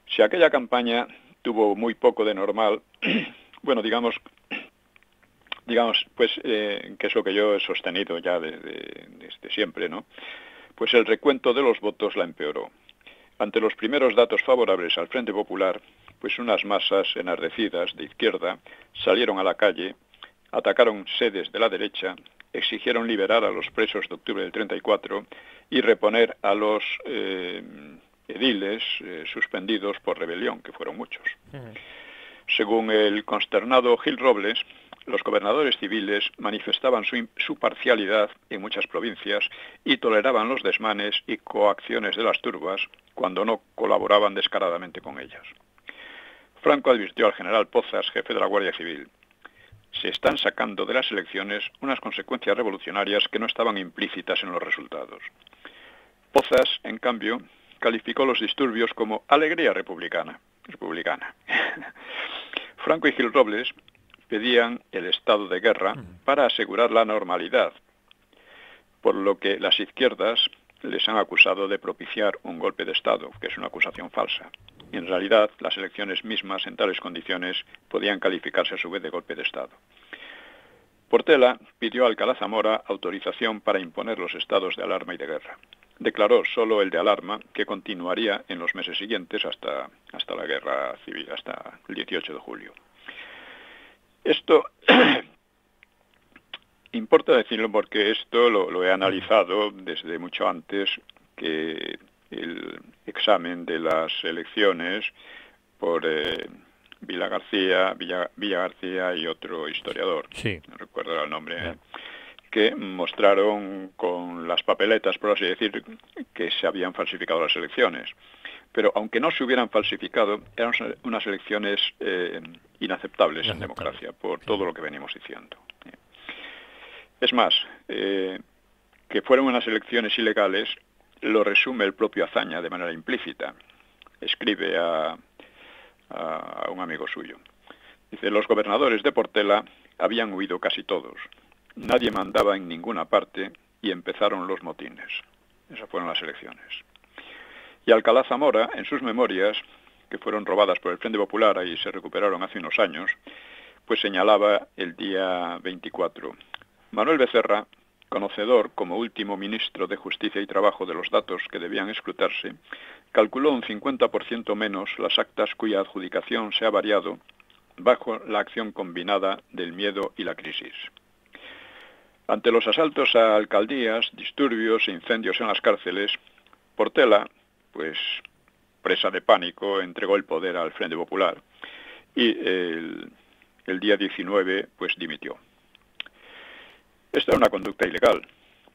Si aquella campaña tuvo muy poco de normal, bueno, digamos, pues, que es lo que yo he sostenido ya desde siempre, ¿no? Pues el recuento de los votos la empeoró. Ante los primeros datos favorables al Frente Popular, pues unas masas enardecidas de izquierda salieron a la calle, atacaron sedes de la derecha, exigieron liberar a los presos de octubre del 34 y reponer a los ediles suspendidos por rebelión, que fueron muchos. Según el consternado Gil Robles, los gobernadores civiles manifestaban su parcialidad en muchas provincias y toleraban los desmanes y coacciones de las turbas cuando no colaboraban descaradamente con ellas. Franco advirtió al general Pozas, jefe de la Guardia Civil, se están sacando de las elecciones unas consecuencias revolucionarias que no estaban implícitas en los resultados. Pozas, en cambio, calificó los disturbios como alegría republicana. Franco y Gil Robles pedían el estado de guerra para asegurar la normalidad, por lo que las izquierdas les han acusado de propiciar un golpe de Estado, que es una acusación falsa. En realidad, las elecciones mismas en tales condiciones podían calificarse a su vez de golpe de Estado. Portela pidió a Alcalá Zamora autorización para imponer los estados de alarma y de guerra. Declaró solo el de alarma, que continuaría en los meses siguientes hasta la guerra civil, hasta el 18 de julio. Esto importa decirlo porque esto lo he analizado desde mucho antes que el examen de las elecciones por Villa García y otro historiador, Sí. no recuerdo el nombre, que mostraron con las papeletas, por así decir, que se habían falsificado las elecciones. Pero aunque no se hubieran falsificado, eran unas elecciones inaceptables en democracia, por todo lo que venimos diciendo. Es más, que fueron unas elecciones ilegales, lo resume el propio Azaña de manera implícita. Escribe a un amigo suyo. Dice, los gobernadores de Portela habían huido casi todos. Nadie mandaba en ninguna parte y empezaron los motines. Esas fueron las elecciones. Y Alcalá Zamora, en sus memorias, que fueron robadas por el Frente Popular y se recuperaron hace unos años, pues señalaba el día 24. Manuel Becerra, conocedor como último ministro de Justicia y Trabajo de los datos que debían escrutarse, calculó un 50% menos las actas cuya adjudicación se ha variado bajo la acción combinada del miedo y la crisis. Ante los asaltos a alcaldías, disturbios e incendios en las cárceles, Portela, pues presa de pánico, entregó el poder al Frente Popular y el día 19 pues dimitió. Esta era una conducta ilegal,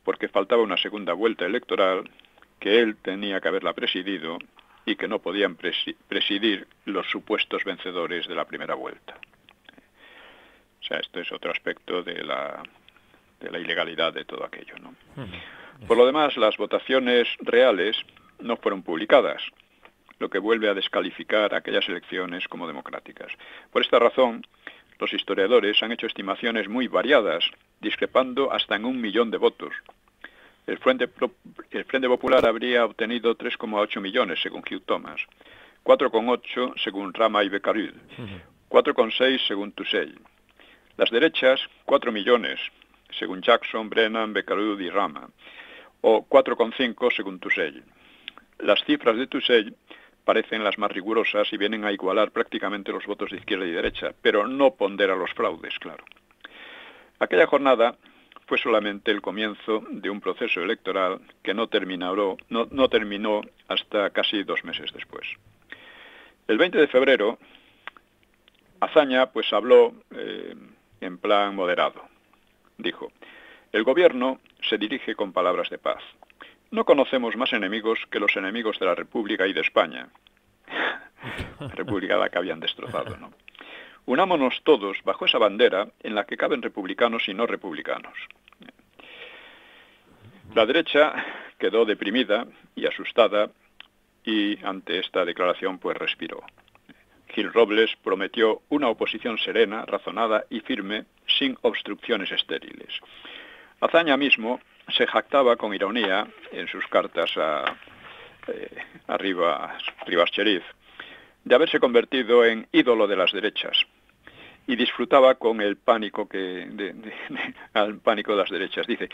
porque faltaba una segunda vuelta electoral que él tenía que haberla presidido y que no podían presidir los supuestos vencedores de la primera vuelta. O sea, esto es otro aspecto de la ilegalidad de todo aquello, ¿no? Por lo demás, las votaciones reales no fueron publicadas, lo que vuelve a descalificar aquellas elecciones como democráticas. Por esta razón, los historiadores han hecho estimaciones muy variadas, discrepando hasta en 1 millón de votos. El Frente Popular habría obtenido 3,8 millones, según Hugh Thomas, 4,8 según Rama y Beccarid, 4,6 según Toussey. Las derechas, 4 millones, según Jackson, Brennan, Beccarid y Rama, o 4,5 según Toussey. Las cifras de Toussey parecen las más rigurosas y vienen a igualar prácticamente los votos de izquierda y derecha, pero no pondera los fraudes, claro. Aquella jornada fue solamente el comienzo de un proceso electoral que no terminó hasta casi 2 meses después. El 20 de febrero, Azaña pues habló en plan moderado. Dijo, el gobierno se dirige con palabras de paz. No conocemos más enemigos que los enemigos de la República y de España. La República la que habían destrozado, ¿no? Unámonos todos bajo esa bandera en la que caben republicanos y no republicanos. La derecha quedó deprimida y asustada y ante esta declaración pues respiró. Gil Robles prometió una oposición serena, razonada y firme, sin obstrucciones estériles. Azaña mismo se jactaba con ironía en sus cartas a Rivas Cherif de haberse convertido en ídolo de las derechas y disfrutaba con el pánico al pánico de las derechas. Dice,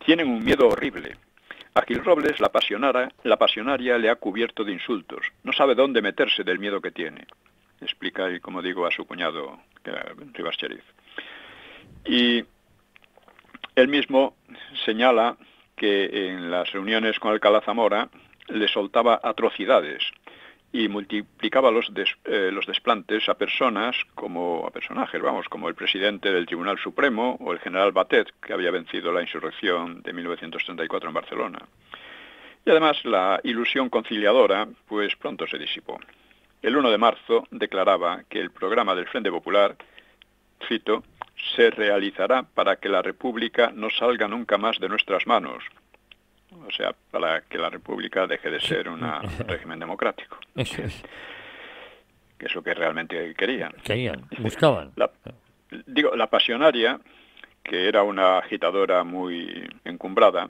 tienen un miedo horrible. A Gil Robles la pasionaria le ha cubierto de insultos. No sabe dónde meterse del miedo que tiene. Explica, y como digo, a su cuñado Rivas Cherif. Y él mismo señala que en las reuniones con Alcalá Zamora le soltaba atrocidades y multiplicaba los desplantes a personajes, como el presidente del Tribunal Supremo o el general Batet, que había vencido la insurrección de 1934 en Barcelona. Y además la ilusión conciliadora pues pronto se disipó. El 1 de marzo declaraba que el programa del Frente Popular, cito, se realizará para que la República no salga nunca más de nuestras manos. O sea, para que la República deje de ser un régimen democrático. Eso es. Que es lo que realmente querían. Buscaban. La pasionaria, que era una agitadora muy encumbrada,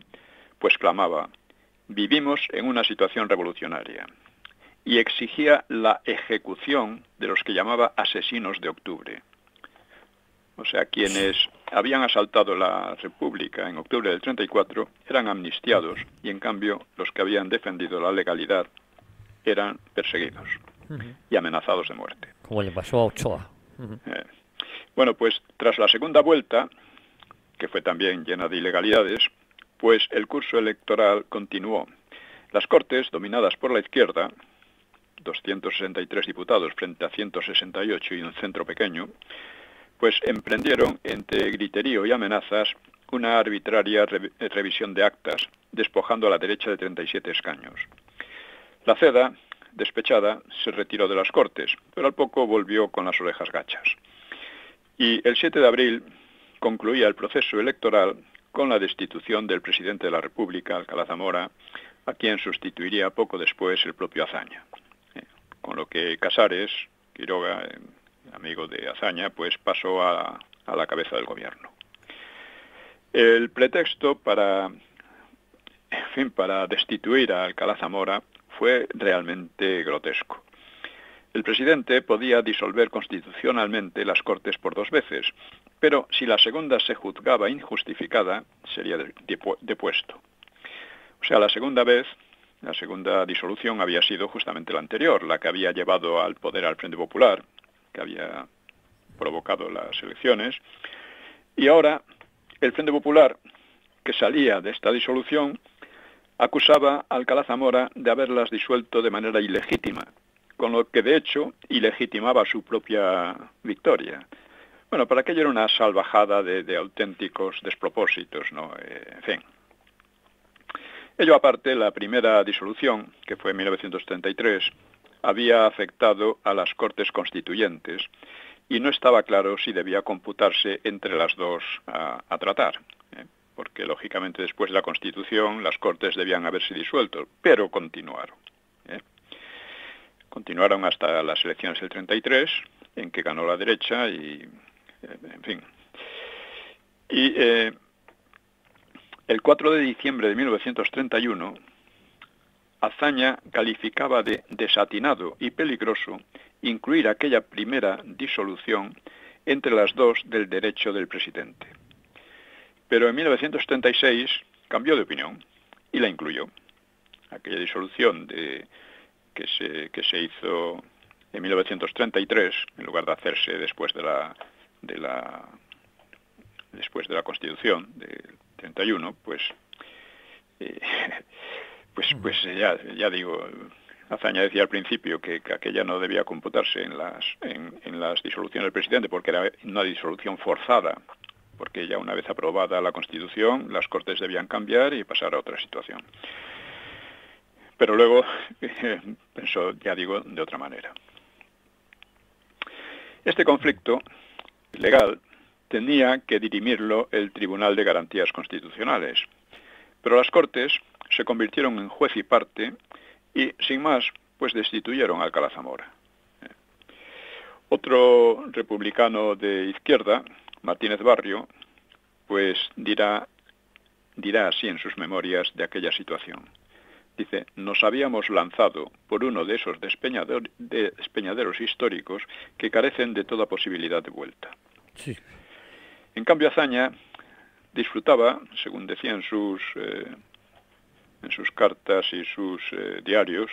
pues clamaba, vivimos en una situación revolucionaria. y exigía la ejecución de los que llamaba asesinos de octubre. O sea, quienes habían asaltado la República en octubre del 34 eran amnistiados y, en cambio, los que habían defendido la legalidad eran perseguidos y amenazados de muerte. Como le pasó a Ochoa. Bueno, pues tras la segunda vuelta, que fue también llena de ilegalidades, pues el curso electoral continuó. Las Cortes, dominadas por la izquierda, 263 diputados frente a 168 y un centro pequeño, pues emprendieron, entre griterío y amenazas, una arbitraria revisión de actas, despojando a la derecha de 37 escaños. La CEDA, despechada, se retiró de las Cortes, pero al poco volvió con las orejas gachas. Y el 7 de abril concluía el proceso electoral con la destitución del presidente de la República, Alcalá Zamora, a quien sustituiría poco después el propio Azaña. Con lo que Casares, Quiroga, amigo de Azaña, pues pasó a la cabeza del gobierno. El pretexto para destituir a Alcalá Zamora fue realmente grotesco. El presidente podía disolver constitucionalmente las Cortes por 2 veces, pero si la segunda se juzgaba injustificada, sería depuesto. O sea, la segunda vez, la segunda disolución había sido justamente la anterior, la que había llevado al poder al Frente Popular, que había provocado las elecciones, y ahora el Frente Popular, que salía de esta disolución, acusaba a Alcalá Zamora de haberlas disuelto de manera ilegítima, con lo que de hecho ilegitimaba su propia victoria. Bueno, para aquello era una salvajada de auténticos despropósitos, ¿no? En fin. Ello aparte, la primera disolución, que fue en 1933, había afectado a las Cortes Constituyentes y no estaba claro si debía computarse entre las dos a tratar, porque lógicamente después de la Constitución las Cortes debían haberse disuelto, pero continuaron. Continuaron hasta las elecciones del 33, en que ganó la derecha y, en fin. Y el 4 de diciembre de 1931, Azaña calificaba de desatinado y peligroso incluir aquella primera disolución entre las dos del derecho del presidente. Pero en 1936 cambió de opinión y la incluyó. Aquella disolución que se hizo en 1933, en lugar de hacerse después de la Constitución del 31, pues ya digo, Azaña decía al principio que aquella no debía computarse en las disoluciones del presidente porque era una disolución forzada, porque ya una vez aprobada la Constitución, las Cortes debían cambiar y pasar a otra situación. Pero luego pensó, ya digo, de otra manera. Este conflicto legal tenía que dirimirlo el Tribunal de Garantías Constitucionales, pero las Cortes se convirtieron en juez y parte y, sin más, pues destituyeron a Alcalá Zamora. Otro republicano de izquierda, Martínez Barrio, pues dirá así en sus memorias de aquella situación. Dice, nos habíamos lanzado por uno de esos despeñaderos históricos que carecen de toda posibilidad de vuelta. Sí. En cambio, Azaña disfrutaba, según decía en sus cartas y sus diarios,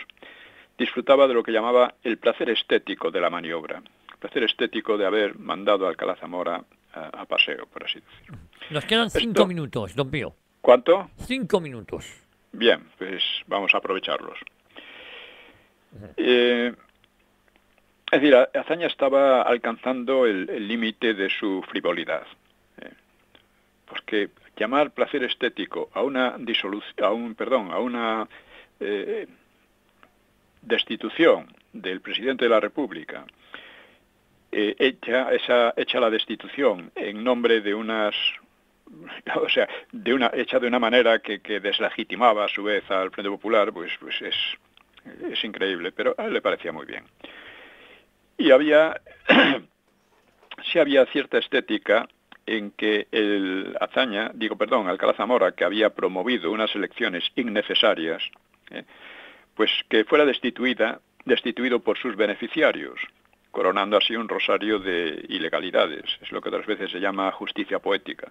disfrutaba de lo que llamaba el placer estético de la maniobra, el placer estético de haber mandado a Alcalá Zamora a paseo, por así decirlo. Nos quedan 5 minutos, don Pío. ¿Cuánto? 5 minutos. Bien, pues vamos a aprovecharlos. Es decir, Azaña estaba alcanzando el límite de su frivolidad, porque llamar placer estético a una destitución del presidente de la República, hecha la destitución en nombre de hecha de una manera que deslegitimaba a su vez al Frente Popular, pues es increíble, pero a él le parecía muy bien. Y había cierta estética en que Alcalá Zamora, que había promovido unas elecciones innecesarias, pues que fuera destituida destituido por sus beneficiarios, coronando así un rosario de ilegalidades. Es lo que otras veces se llama justicia poética.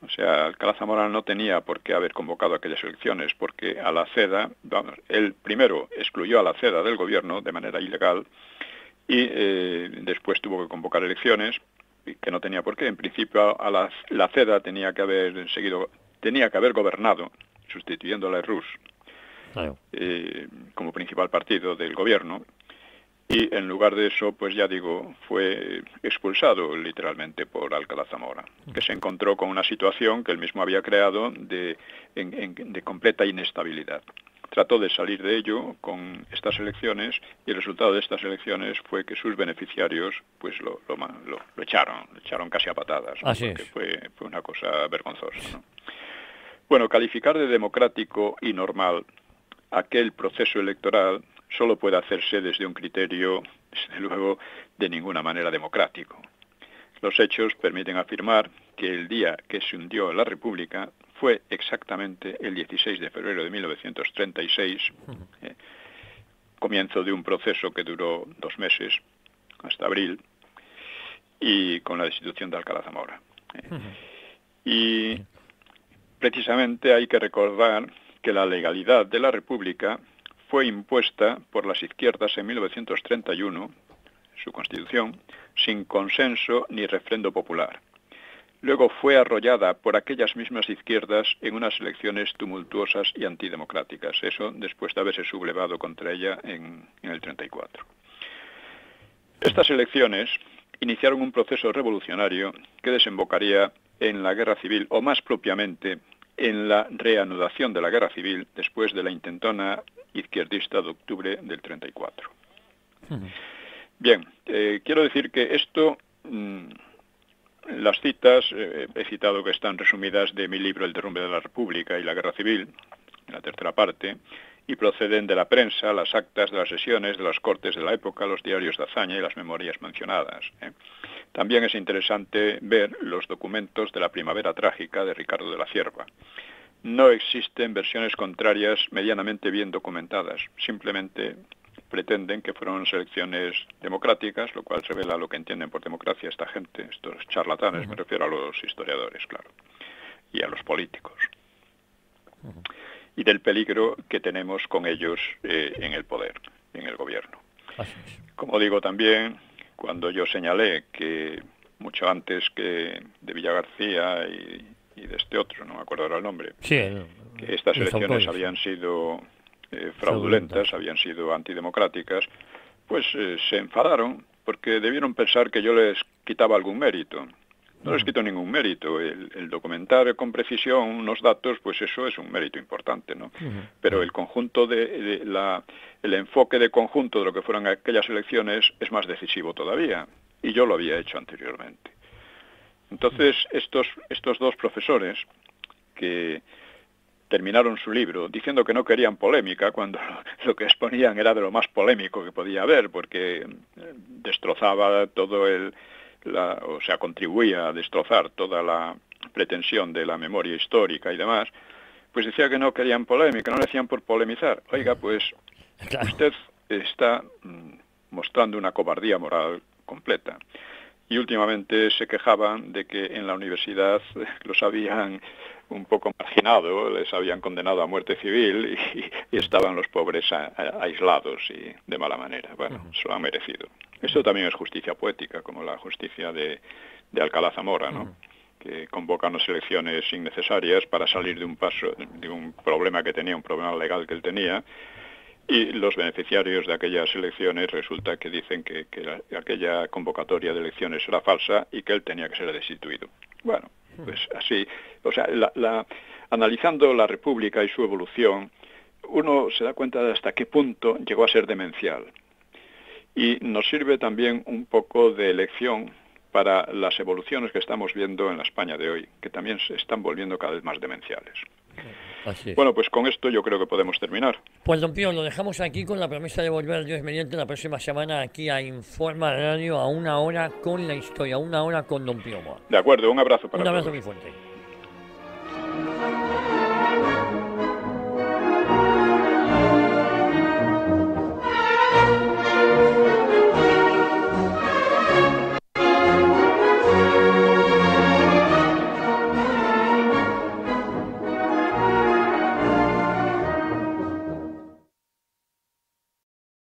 O sea, Alcalá Zamora no tenía por qué haber convocado aquellas elecciones, porque a la CEDA, vamos, él primero excluyó a la CEDA del gobierno de manera ilegal y después tuvo que convocar elecciones, que no tenía por qué. En principio, la CEDA tenía que haber gobernado, sustituyendo a la RUS, Claro. como principal partido del gobierno. Y en lugar de eso, pues ya digo, fue expulsado literalmente por Alcalá Zamora, que se encontró con una situación que él mismo había creado de completa inestabilidad. Trató de salir de ello con estas elecciones y el resultado de estas elecciones fue que sus beneficiarios pues lo echaron casi a patadas, ¿no? Así Porque es. fue una cosa vergonzosa, ¿no? Bueno, calificar de democrático y normal aquel proceso electoral solo puede hacerse desde un criterio, desde luego, de ninguna manera democrático. Los hechos permiten afirmar que el día que se hundió la República fue exactamente el 16 de febrero de 1936, comienzo de un proceso que duró 2 meses, hasta abril, y con la destitución de Alcalá Zamora. Y precisamente hay que recordar que la legalidad de la República fue impuesta por las izquierdas en 1931, su constitución, sin consenso ni refrendo popular. Luego fue arrollada por aquellas mismas izquierdas en unas elecciones tumultuosas y antidemocráticas, eso después de haberse sublevado contra ella en el 34. Estas elecciones iniciaron un proceso revolucionario que desembocaría en la guerra civil, o más propiamente en la reanudación de la guerra civil después de la intentona izquierdista de octubre del 34. Bien, quiero decir que esto, las citas, he citado que están resumidas de mi libro El derrumbe de la República y la guerra civil, en la tercera parte, y proceden de la prensa, las actas de las sesiones, de las cortes de la época, los diarios de hazaña y las memorias mencionadas. También es interesante ver los documentos de la Primavera Trágica de Ricardo de la Cierva. No existen versiones contrarias medianamente bien documentadas, simplemente pretenden que fueron elecciones democráticas, lo cual revela lo que entienden por democracia esta gente, estos charlatanes, me refiero a los historiadores, claro, y a los políticos. Y del peligro que tenemos con ellos en el poder, en el gobierno. Así es. Como digo también, cuando yo señalé que mucho antes que de Villagarcía y de este otro, no me acuerdo ahora el nombre, Sí, que estas los elecciones autores. habían sido fraudulentas, habían sido antidemocráticas, pues se enfadaron porque debieron pensar que yo les quitaba algún mérito. No les quito ningún mérito. El documentar con precisión unos datos, pues eso es un mérito importante, ¿no? Pero el conjunto el enfoque de conjunto de lo que fueron aquellas elecciones es más decisivo todavía. Y yo lo había hecho anteriormente. Entonces, estos dos profesores que terminaron su libro diciendo que no querían polémica, cuando lo que exponían era de lo más polémico que podía haber, porque destrozaba todo o sea, contribuía a destrozar toda la pretensión de la memoria histórica y demás, pues decía que no querían polémica, no lo decían por polemizar. Oiga, pues Claro. usted está mostrando una cobardía moral completa. Y últimamente se quejaban de que en la universidad los habían un poco marginado, les habían condenado a muerte civil y estaban los pobres aislados y de mala manera. Bueno, se lo han merecido. Esto también es justicia poética, como la justicia de Alcalá Zamora, ¿no? Que convoca unas elecciones innecesarias para salir de un problema que tenía, un problema legal que él tenía, y los beneficiarios de aquellas elecciones resulta que dicen que aquella convocatoria de elecciones era falsa y que él tenía que ser destituido. Bueno, pues así, o sea, analizando la República y su evolución, uno se da cuenta de hasta qué punto llegó a ser demencial. Y nos sirve también un poco de lección para las evoluciones que estamos viendo en la España de hoy, que también se están volviendo cada vez más demenciales. Así es. Bueno, pues con esto yo creo que podemos terminar. Pues don Pío, lo dejamos aquí con la promesa de volver Dios mediante la próxima semana aquí a Informa Radio a 1 hora con la historia, 1 hora con don Pío Moa. De acuerdo, un abrazo para Un abrazo todos. muy fuerte.